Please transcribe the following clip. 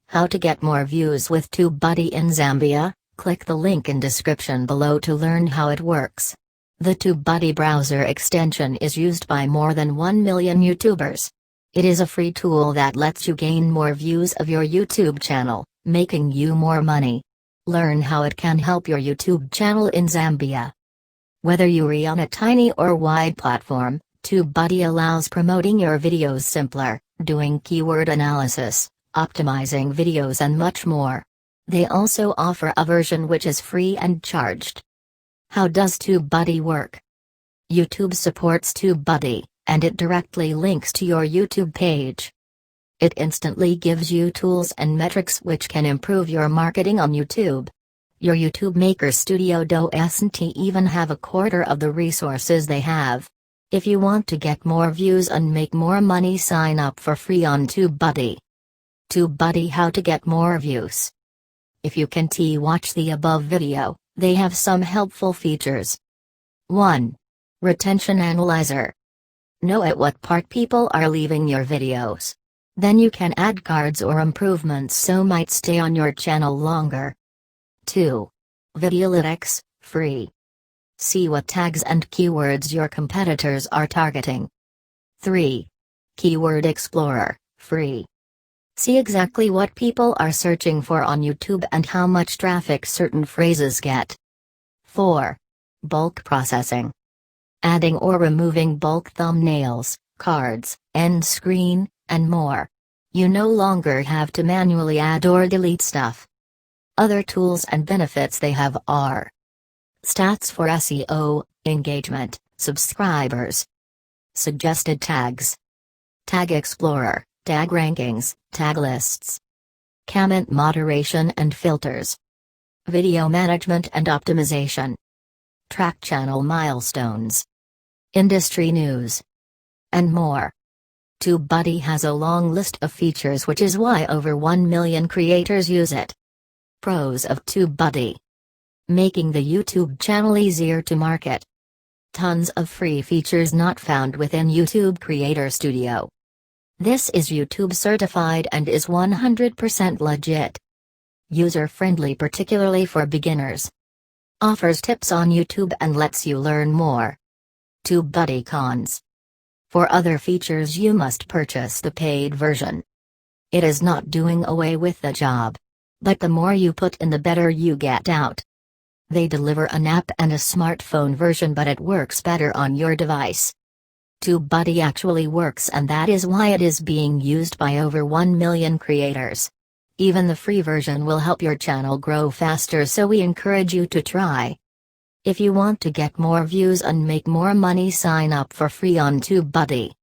How to get more views with TubeBuddy in Zambia? Click the link in description below to learn how it works. The TubeBuddy browser extension is used by more than 1 million YouTubers. It is a free tool that lets you gain more views of your YouTube channel, making you more money. Learn how it can help your YouTube channel in Zambia. Whether you're on a tiny or wide platform, TubeBuddy allows promoting your videos simpler, doing keyword analysis, optimizing videos and much more. They also offer a version which is free and charged. How does TubeBuddy work? YouTube supports TubeBuddy, and it directly links to your YouTube page. It instantly gives you tools and metrics which can improve your marketing on YouTube. Your YouTube Maker Studio doesn't even have a quarter of the resources they have. If you want to get more views and make more money, sign up for free on TubeBuddy. TubeBuddy, how to get more views. If you can watch the above video, they have some helpful features. 1. Retention Analyzer. Know at what part people are leaving your videos. Then you can add cards or improvements so might stay on your channel longer. 2. Videolytics, free. See what tags and keywords your competitors are targeting. 3. Keyword Explorer, free. See exactly what people are searching for on YouTube and how much traffic certain phrases get. 4. Bulk Processing. Adding or removing bulk thumbnails, cards, end screen, and more. You no longer have to manually add or delete stuff. Other tools and benefits they have are stats for SEO, engagement, subscribers, suggested tags, Tag Explorer, tag rankings, tag lists, comment moderation and filters, video management and optimization, track channel milestones, industry news, and more. TubeBuddy has a long list of features, which is why over 1 million creators use it. Pros of TubeBuddy: making the YouTube channel easier to market. Tons of free features not found within YouTube Creator Studio. This is YouTube certified and is 100% legit. User-friendly, particularly for beginners. Offers tips on YouTube and lets you learn more. TubeBuddy cons. For other features you must purchase the paid version. It is not doing away with the job. But the more you put in, the better you get out. They deliver an app and a smartphone version, but it works better on your device. TubeBuddy actually works, and that is why it is being used by over 1 million creators. Even the free version will help your channel grow faster, so we encourage you to try. If you want to get more views and make more money, sign up for free on TubeBuddy.